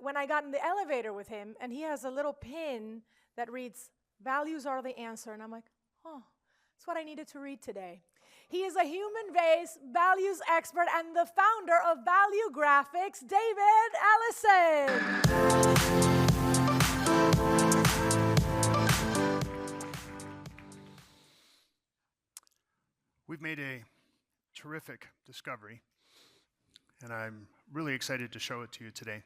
when I got in the elevator with him, and he has a little pin that reads, "Values are the answer." And I'm like, oh, that's what I needed to read today. He is a human-based values expert and the founder of Value Graphics, David Allison. We've made a terrific discovery, and I'm really excited to show it to you today.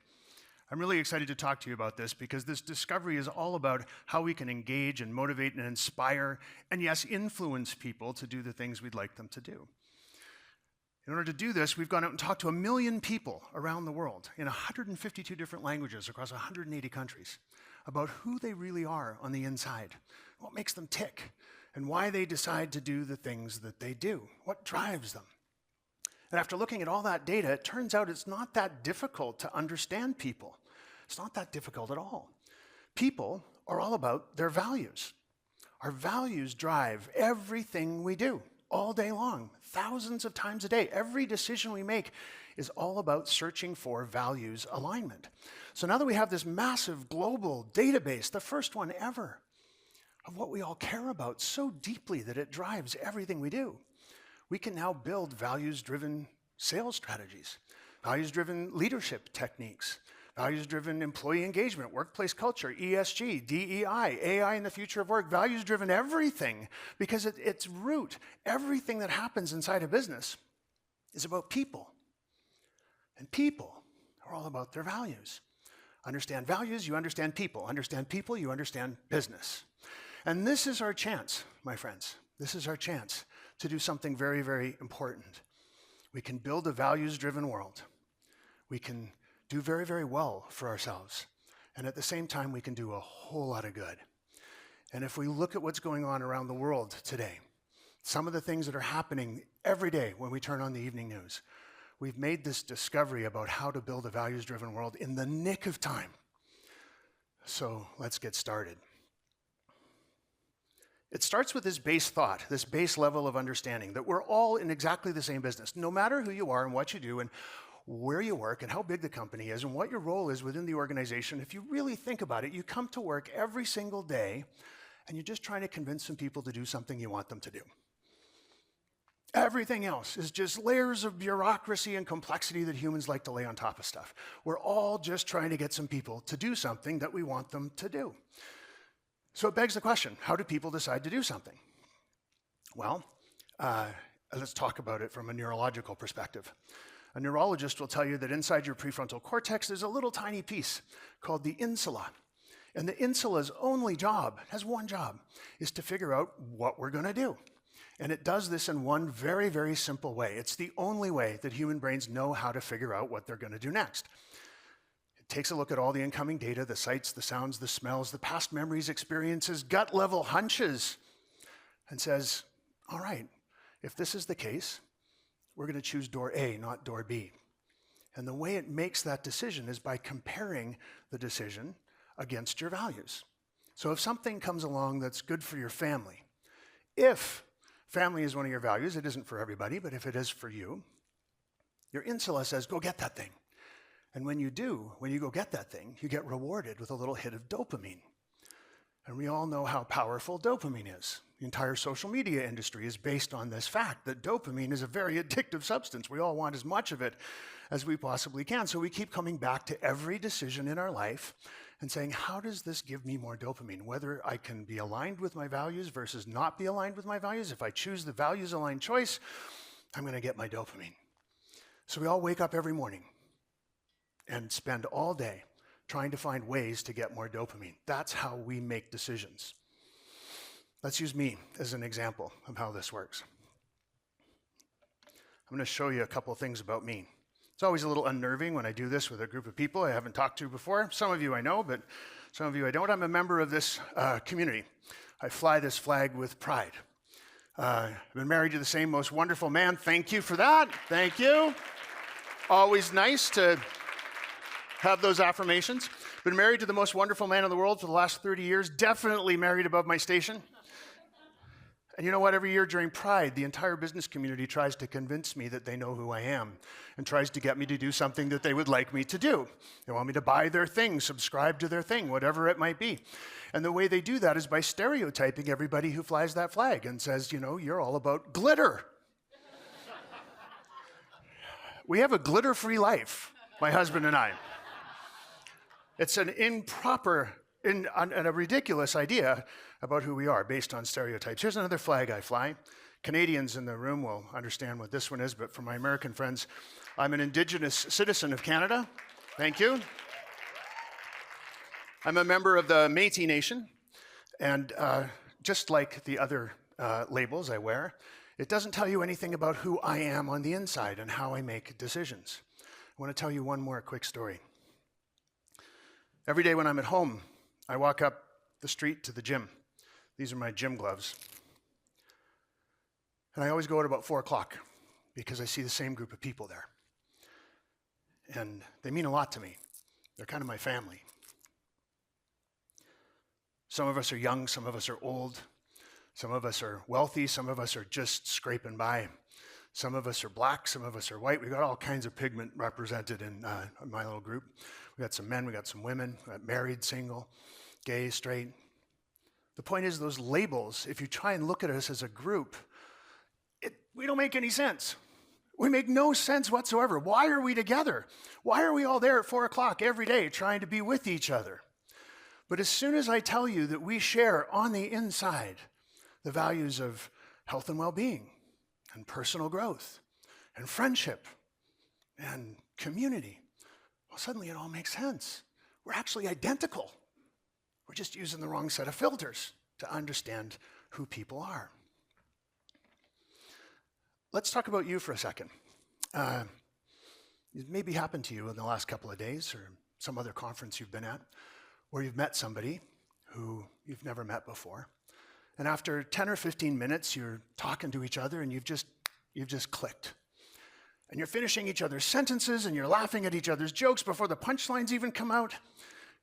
I'm really excited to talk to you about this because this discovery is all about how we can engage and motivate and inspire and, yes, influence people to do the things we'd like them to do. In order to do this, we've gone out and talked to 1 million people around the world in 152 different languages across 180 countries about who they really are on the inside, what makes them tick, and why they decide to do the things that they do, what drives them. And after looking at all that data, it turns out it's not that difficult to understand people. It's not that difficult at all. People are all about their values. Our values drive everything we do all day long, thousands of times a day. Every decision we make is all about searching for values alignment. So now that we have this massive global database, the first one ever, of what we all care about so deeply that it drives everything we do, we can now build values-driven sales strategies, values-driven leadership techniques, values-driven employee engagement, workplace culture, ESG, DEI, AI in the future of work, values-driven everything, because at its root, everything that happens inside a business is about people. And people are all about their values. Understand values, you understand people. Understand people, you understand business. And this is our chance, my friends. This is our chance to do something very, very important. We can build a values-driven world. We can do very, very well for ourselves. And at the same time, we can do a whole lot of good. And if we look at what's going on around the world today, some of the things that are happening every day when we turn on the evening news, we've made this discovery about how to build a values-driven world in the nick of time. So let's get started. It starts with this base thought, this base level of understanding that we're all in exactly the same business. No matter who you are and what you do and where you work and how big the company is and what your role is within the organization, if you really think about it, you come to work every single day and you're just trying to convince some people to do something you want them to do. Everything else is just layers of bureaucracy and complexity that humans like to lay on top of stuff. We're all just trying to get some people to do something that we want them to do. So it begs the question, how do people decide to do something? Well, let's talk about it from a neurological perspective. A neurologist will tell you that inside your prefrontal cortex there's a little tiny piece called the insula. And the insula's only job, has one job, is to figure out what we're going to do. And it does this in one very, very simple way. It's the only way that human brains know how to figure out what they're going to do next. It takes a look at all the incoming data, the sights, the sounds, the smells, the past memories, experiences, gut-level hunches, and says, all right, if this is the case, we're going to choose door A, not door B. And the way it makes that decision is by comparing the decision against your values. So if something comes along that's good for your family, if family is one of your values, it isn't for everybody, but if it is for you, your insula says, go get that thing. And when you do, when you go get that thing, you get rewarded with a little hit of dopamine. And we all know how powerful dopamine is. The entire social media industry is based on this fact that dopamine is a very addictive substance. We all want as much of it as we possibly can. So we keep coming back to every decision in our life and saying, how does this give me more dopamine? Whether I can be aligned with my values versus not be aligned with my values. If I choose the values-aligned choice, I'm going to get my dopamine. So we all wake up every morning and spend all day trying to find ways to get more dopamine. That's how we make decisions. Let's use me as an example of how this works. I'm going to show you a couple of things about me. It's always a little unnerving when I do this with a group of people I haven't talked to before. Some of you I know, but some of you I don't. I'm a member of this community. I fly this flag with pride. I've been married to the same most wonderful man. Thank you for that. Thank you. Always nice to have those affirmations. Been married to the most wonderful man in the world for the last 30 years. Definitely married above my station. And you know what? Every year during Pride, the entire business community tries to convince me that they know who I am and tries to get me to do something that they would like me to do. They want me to buy their thing, subscribe to their thing, whatever it might be. And the way they do that is by stereotyping everybody who flies that flag and says, you know, you're all about glitter. We have a glitter-free life, my husband and I. It's an improper and a ridiculous idea about who we are based on stereotypes. Here's another flag I fly. Canadians in the room will understand what this one is, but for my American friends, I'm an Indigenous citizen of Canada. Thank you. I'm a member of the Métis Nation, and just like the other labels I wear, it doesn't tell you anything about who I am on the inside and how I make decisions. I want to tell you one more quick story. Every day when I'm at home, I walk up the street to the gym. These are my gym gloves. And I always go at about 4 o'clock because I see the same group of people there. And they mean a lot to me. They're kind of my family. Some of us are young, some of us are old. Some of us are wealthy, some of us are just scraping by. Some of us are black, some of us are white. We've got all kinds of pigment represented in my little group. We got some men, we got some women, we got married, single, gay, straight. The point is those labels, if you try and look at us as a group, we don't make any sense. We make no sense whatsoever. Why are we together? Why are we all there at 4 o'clock every day trying to be with each other? But as soon as I tell you that we share on the inside the values of health and well-being and personal growth and friendship and community, well, suddenly it all makes sense. We're actually identical. We're just using the wrong set of filters to understand who people are. Let's talk about you for a second. It maybe happened to you in the last couple of days or some other conference you've been at where you've met somebody who you've never met before. And after 10 or 15 minutes, you're talking to each other and you've just clicked. And you're finishing each other's sentences and you're laughing at each other's jokes before the punchlines even come out.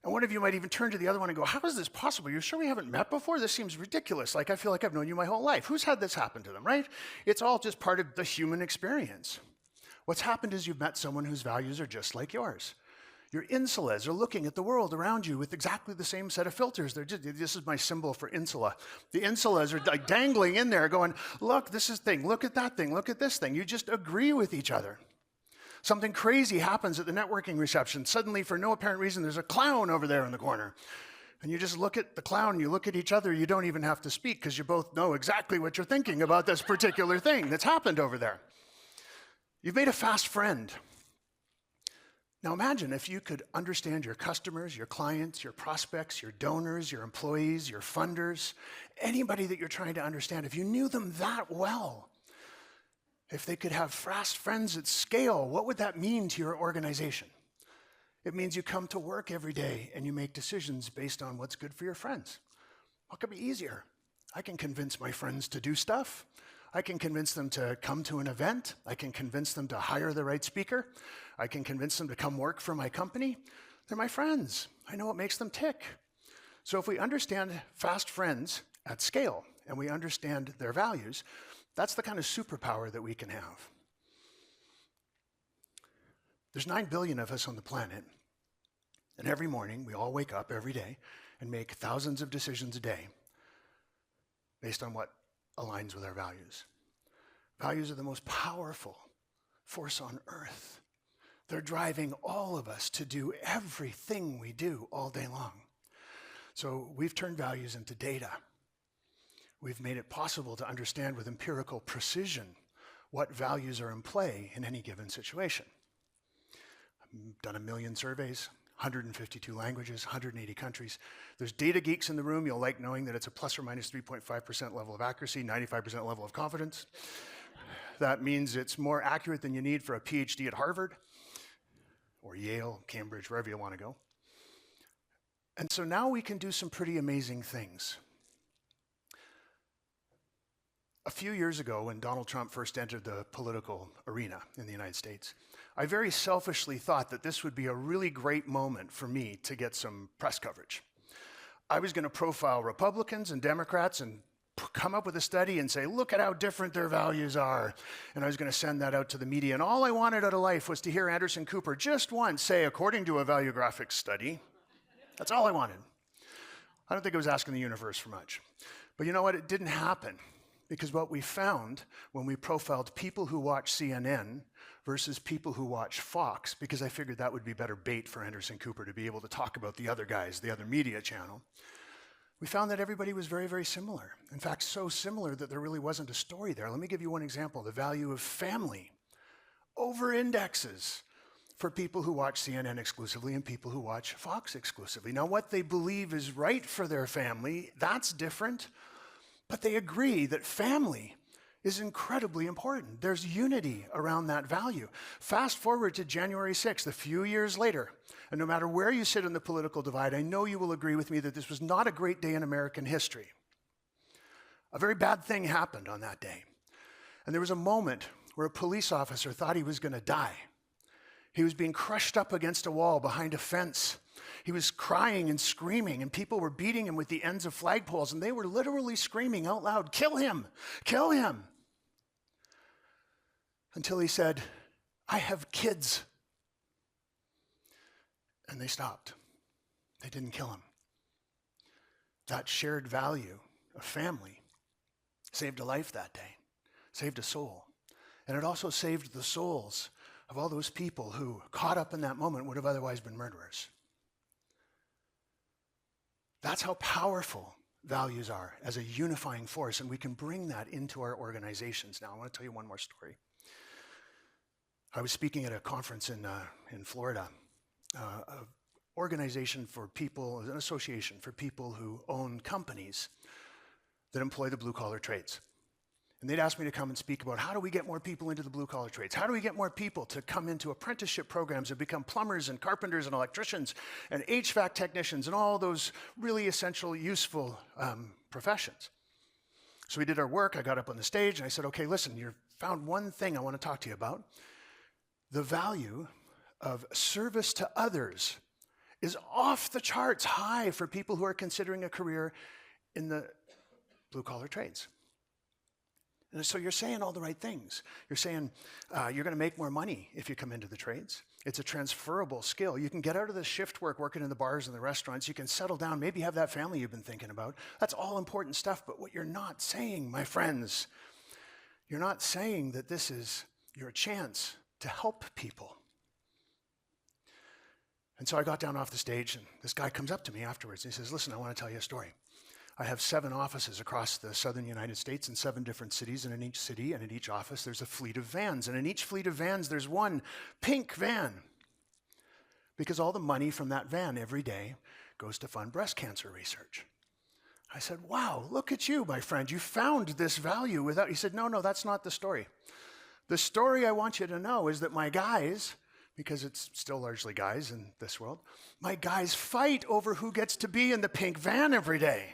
And one of you might even turn to the other one and go, how is this possible? You're sure we haven't met before? This seems ridiculous. Like, I feel like I've known you my whole life. Who's had this happen to them, right? It's all just part of the human experience. What's happened is you've met someone whose values are just like yours. Your insulas are looking at the world around you with exactly the same set of filters. This is my symbol for insula. The insulas are like dangling in there going, look, this is thing, look at that thing, look at this thing. You just agree with each other. Something crazy happens at the networking reception. Suddenly, for no apparent reason, there's a clown over there in the corner. And you just look at the clown, you look at each other, you don't even have to speak because you both know exactly what you're thinking about this particular thing that's happened over there. You've made a fast friend. Now imagine if you could understand your customers, your clients, your prospects, your donors, your employees, your funders, anybody that you're trying to understand, if you knew them that well, if they could have fast friends at scale, what would that mean to your organization? It means you come to work every day and you make decisions based on what's good for your friends. What could be easier? I can convince my friends to do stuff. I can convince them to come to an event. I can convince them to hire the right speaker. I can convince them to come work for my company. They're my friends. I know what makes them tick. So if we understand fast friends at scale and we understand their values, that's the kind of superpower that we can have. There's 9 billion of us on the planet, and every morning we all wake up every day and make thousands of decisions a day based on what aligns with our values. Values are the most powerful force on earth. They're driving all of us to do everything we do all day long. So we've turned values into data. We've made it possible to understand with empirical precision what values are in play in any given situation. I've done 1 million surveys, 152 languages, 180 countries. There's data geeks in the room. You'll like knowing that it's a plus or minus 3.5% level of accuracy, 95% level of confidence. That means it's more accurate than you need for a PhD at Harvard or Yale, Cambridge, wherever you want to go. And so now we can do some pretty amazing things. A few years ago, when Donald Trump first entered the political arena in the United States, I very selfishly thought that this would be a really great moment for me to get some press coverage. I was going to profile Republicans and Democrats and come up with a study and say, look at how different their values are. And I was going to send that out to the media. And all I wanted out of life was to hear Anderson Cooper just once say, according to a valuographic study. That's all I wanted. I don't think I was asking the universe for much. But you know what? It didn't happen. Because what we found when we profiled people who watch CNN versus people who watch Fox, because I figured that would be better bait for Anderson Cooper to be able to talk about the other guys, the other media channel, we found that everybody was very, very similar. In fact, so similar that there really wasn't a story there. Let me give you one example. The value of family over-indexes for people who watch CNN exclusively and people who watch Fox exclusively. Now, what they believe is right for their family, that's different. But they agree that family is incredibly important. There's unity around that value. Fast forward to January 6th, a few years later, and no matter where you sit in the political divide, I know you will agree with me that this was not a great day in American history. A very bad thing happened on that day. And there was a moment where a police officer thought he was going to die. He was being crushed up against a wall behind a fence. He was crying and screaming, and people were beating him with the ends of flagpoles, and they were literally screaming out loud, "Kill him! Kill him!" Until he said, "I have kids." And they stopped. They didn't kill him. That shared value of family saved a life that day, saved a soul. And it also saved the souls of all those people who, caught up in that moment, would have otherwise been murderers. That's how powerful values are as a unifying force, and we can bring that into our organizations. Now, I want to tell you one more story. I was speaking at a conference in Florida, an organization for people, an association for people who own companies that employ the blue-collar trades. And they'd asked me to come and speak about how do we get more people into the blue-collar trades? How do we get more people to come into apprenticeship programs and become plumbers and carpenters and electricians and HVAC technicians and all those really essential, useful professions? So we did our work. I got up on the stage and I said, okay, listen, you found one thing I want to talk to you about. The value of service to others is off the charts high for people who are considering a career in the blue-collar trades. And so you're saying all the right things. You're saying you're going to make more money if you come into the trades. It's a transferable skill. You can get out of the shift work working in the bars and the restaurants. You can settle down, maybe have that family you've been thinking about. That's all important stuff. But what you're not saying, my friends, you're not saying that this is your chance to help people. And so I got down off the stage, and this guy comes up to me afterwards. And he says, listen, I want to tell you a story. I have 7 offices across the southern United States in 7 different cities, and in each city and in each office there's a fleet of vans, and in each fleet of vans there's one pink van, because all the money from that van every day goes to fund breast cancer research. I said, wow, look at you, my friend. You found this value without... He said, no, that's not the story. The story I want you to know is that my guys, because it's still largely guys in this world, my guys fight over who gets to be in the pink van every day.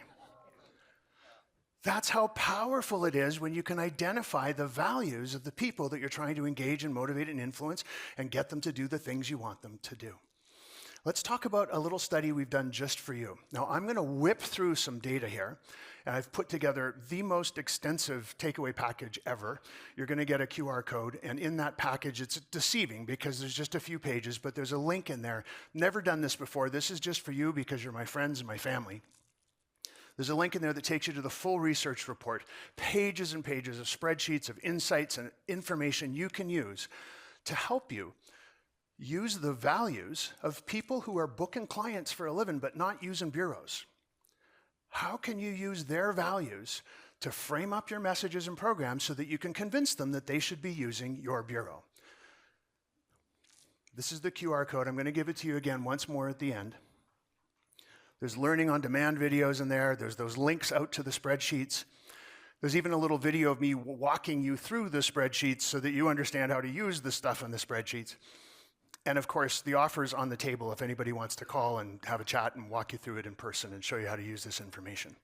That's how powerful it is when you can identify the values of the people that you're trying to engage and motivate and influence and get them to do the things you want them to do. Let's talk about a little study we've done just for you. Now, I'm going to whip through some data here, and I've put together the most extensive takeaway package ever. You're going to get a QR code, and in that package, it's deceiving because there's just a few pages, but there's a link in there. Never done this before. This is just for you because you're my friends and my family. There's a link in there that takes you to the full research report, pages and pages of spreadsheets of insights and information you can use to help you use the values of people who are booking clients for a living but not using bureaus. How can you use their values to frame up your messages and programs so that you can convince them that they should be using your bureau? This is the QR code. I'm going to give it to you again once more at the end. There's learning on demand videos in there. There's those links out to the spreadsheets. There's even a little video of me walking you through the spreadsheets so that you understand how to use the stuff in the spreadsheets. And of course, the offer's on the table if anybody wants to call and have a chat and walk you through it in person and show you how to use this information.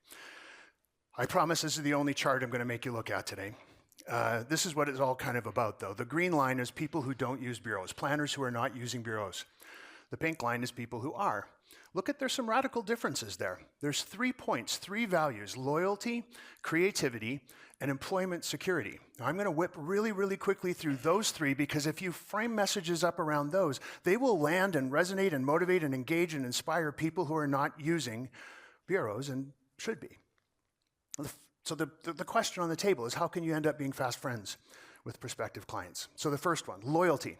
I promise this is the only chart I'm going to make you look at today. This is what it's all kind of about, though. The green line is people who don't use bureaus, planners who are not using bureaus. The pink line is people who are. Look at, there's some radical differences there. There's 3 points, 3 values: loyalty, creativity, and employment security. Now, I'm going to whip really, really quickly through those 3, because if you frame messages up around those, they will land and resonate and motivate and engage and inspire people who are not using bureaus and should be. So the question on the table is, how can you end up being fast friends with prospective clients? So the first one, loyalty.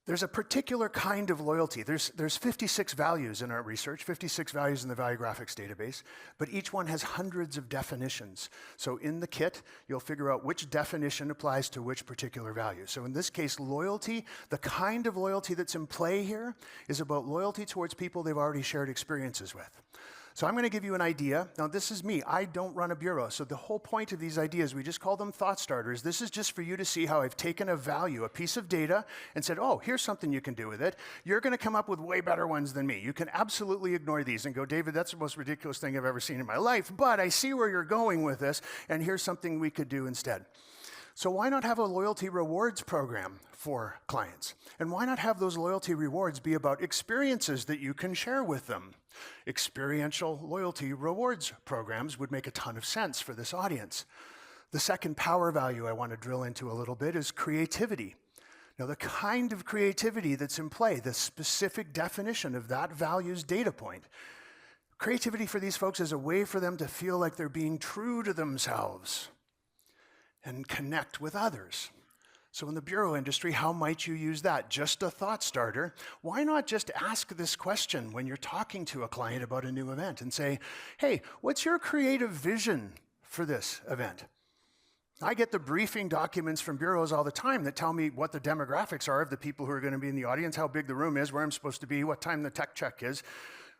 There's a particular kind of loyalty. There's 56 values in our research, 56 values in the Value Graphics database, but each one has hundreds of definitions. So in the kit, you'll figure out which definition applies to which particular value. So in this case, loyalty, the kind of loyalty that's in play here is about loyalty towards people they've already shared experiences with. So I'm going to give you an idea. Now, this is me. I don't run a bureau. So the whole point of these ideas, we just call them thought starters. This is just for you to see how I've taken a value, a piece of data, and said, oh, here's something you can do with it. You're going to come up with way better ones than me. You can absolutely ignore these and go, David, that's the most ridiculous thing I've ever seen in my life, but I see where you're going with this, and here's something we could do instead. So why not have a loyalty rewards program for clients? And why not have those loyalty rewards be about experiences that you can share with them? Experiential loyalty rewards programs would make a ton of sense for this audience. The second power value I want to drill into a little bit is creativity. Now, the kind of creativity that's in play, the specific definition of that value's data point. Creativity for these folks is a way for them to feel like they're being true to themselves and connect with others. So in the bureau industry, how might you use that? Just a thought starter. Why not just ask this question when you're talking to a client about a new event and say, hey, what's your creative vision for this event? I get the briefing documents from bureaus all the time that tell me what the demographics are of the people who are going to be in the audience, how big the room is, where I'm supposed to be, what time the tech check is,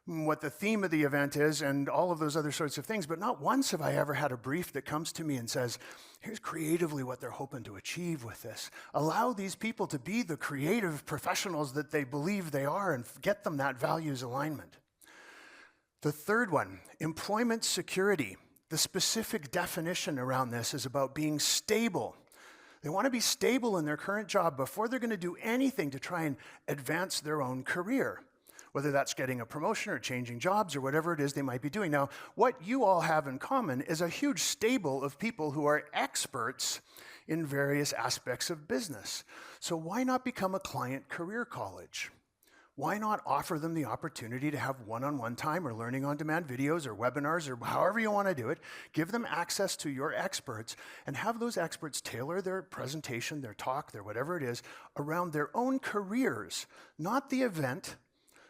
what the theme of the event is, and all of those other sorts of things. But not once have I ever had a brief that comes to me and says, here's creatively what they're hoping to achieve with this. Allow these people to be the creative professionals that they believe they are and get them that values alignment. The third one, employment security. The specific definition around this is about being stable. They want to be stable in their current job before they're going to do anything to try and advance their own career, whether that's getting a promotion or changing jobs or whatever it is they might be doing. Now, what you all have in common is a huge stable of people who are experts in various aspects of business. So why not become a client career college? Why not offer them the opportunity to have one-on-one time or learning on demand videos or webinars or however you want to do it, give them access to your experts and have those experts tailor their presentation, their talk, their whatever it is around their own careers, not the event,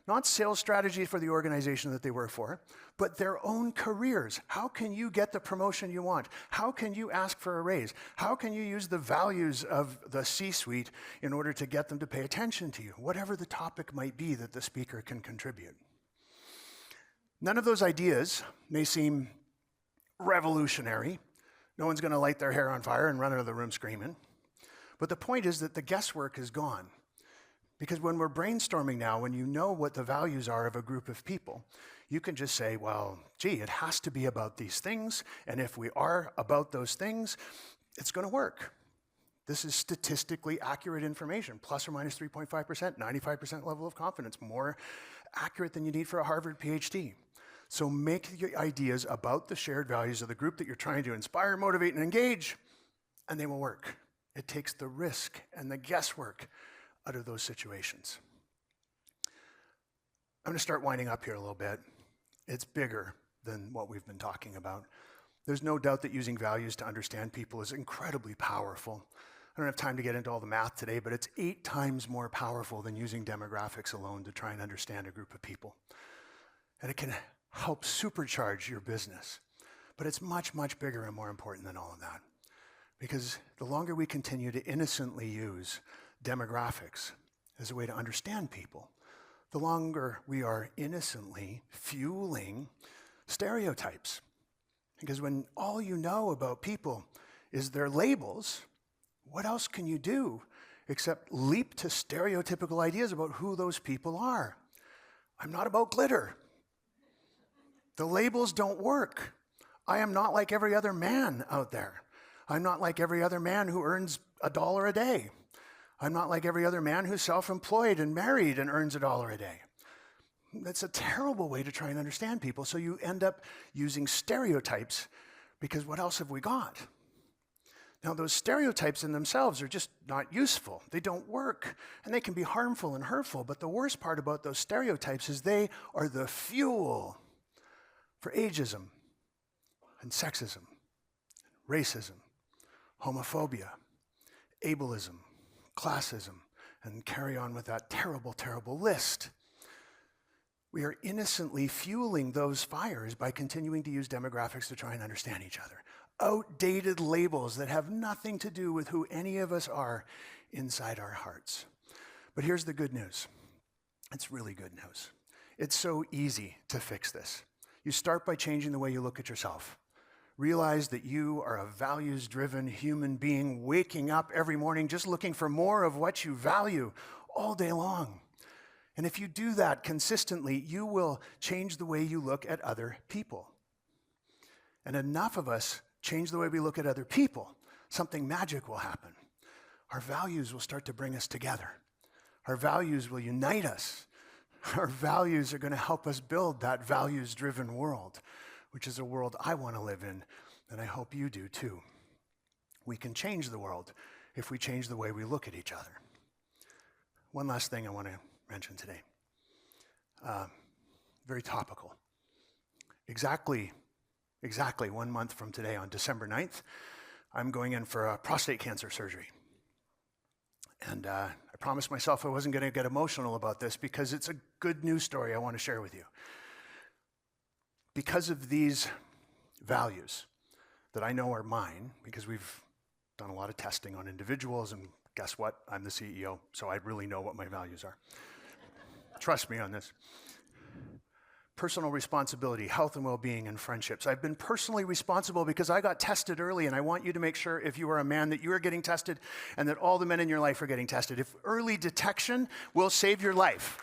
not sales strategy for the organization that they work for, but their own careers. How can you get the promotion you want? How can you ask for a raise? How can you use the values of the C-suite in order to get them to pay attention to you? Whatever the topic might be that the speaker can contribute. None of those ideas may seem revolutionary. No one's going to light their hair on fire and run out of the room screaming. But the point is that the guesswork is gone. Because when we're brainstorming now, when you know what the values are of a group of people, you can just say, well, gee, it has to be about these things, and if we are about those things, it's going to work. This is statistically accurate information, plus or minus 3.5%, 95% level of confidence, more accurate than you need for a Harvard PhD. So make your ideas about the shared values of the group that you're trying to inspire, motivate, and engage, and they will work. It takes the risk and the guesswork out of those situations. I'm going to start winding up here a little bit. It's bigger than what we've been talking about. There's no doubt that using values to understand people is incredibly powerful. I don't have time to get into all the math today, but it's 8 times more powerful than using demographics alone to try and understand a group of people. And it can help supercharge your business. But it's much, much bigger and more important than all of that. Because the longer we continue to innocently use demographics as a way to understand people, the longer we are innocently fueling stereotypes. Because when all you know about people is their labels, what else can you do except leap to stereotypical ideas about who those people are? I'm not about glitter. The labels don't work. I am not like every other man out there. I'm not like every other man who earns $1 a day. I'm not like every other man who's self-employed and married and earns $1 a day. That's a terrible way to try and understand people. So you end up using stereotypes because what else have we got? Now, those stereotypes in themselves are just not useful. They don't work, and they can be harmful and hurtful. But the worst part about those stereotypes is they are the fuel for ageism and sexism, racism, homophobia, ableism, classism, and carry on with that terrible, terrible list. We are innocently fueling those fires by continuing to use demographics to try and understand each other. Outdated labels that have nothing to do with who any of us are inside our hearts. But here's the good news. It's really good news. It's so easy to fix this. You start by changing the way you look at yourself. Realize that you are a values-driven human being waking up every morning just looking for more of what you value all day long. And if you do that consistently, you will change the way you look at other people. And enough of us change the way we look at other people, something magic will happen. Our values will start to bring us together. Our values will unite us. Our values are going to help us build that values-driven world, which is a world I want to live in, and I hope you do too. We can change the world if we change the way we look at each other. One last thing I want to mention today. Very topical. Exactly 1 month from today, on December 9th, I'm going in for a prostate cancer surgery. And I promised myself I wasn't going to get emotional about this because it's a good news story I want to share with you. Because of these values that I know are mine, because we've done a lot of testing on individuals, and guess what? I'm the CEO, so I really know what my values are. Trust me on this. Personal responsibility, health and well-being, and friendships. I've been personally responsible because I got tested early, and I want you to make sure, if you are a man, that you are getting tested and that all the men in your life are getting tested. If early detection will save your life.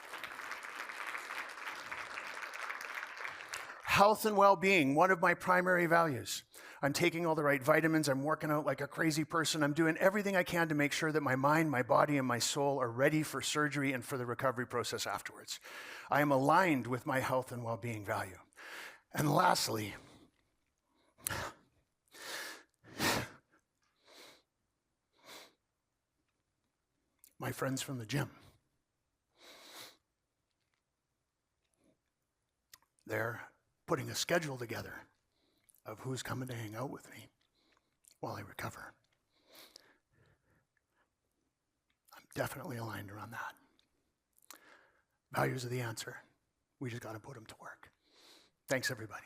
Health and well-being, one of my primary values. I'm taking all the right vitamins. I'm working out like a crazy person. I'm doing everything I can to make sure that my mind, my body, and my soul are ready for surgery and for the recovery process afterwards. I am aligned with my health and well-being value. And lastly, my friends from the gym. They're putting a schedule together of who's coming to hang out with me while I recover. I'm definitely aligned around that. Values are the answer. We just got to put them to work. Thanks, everybody.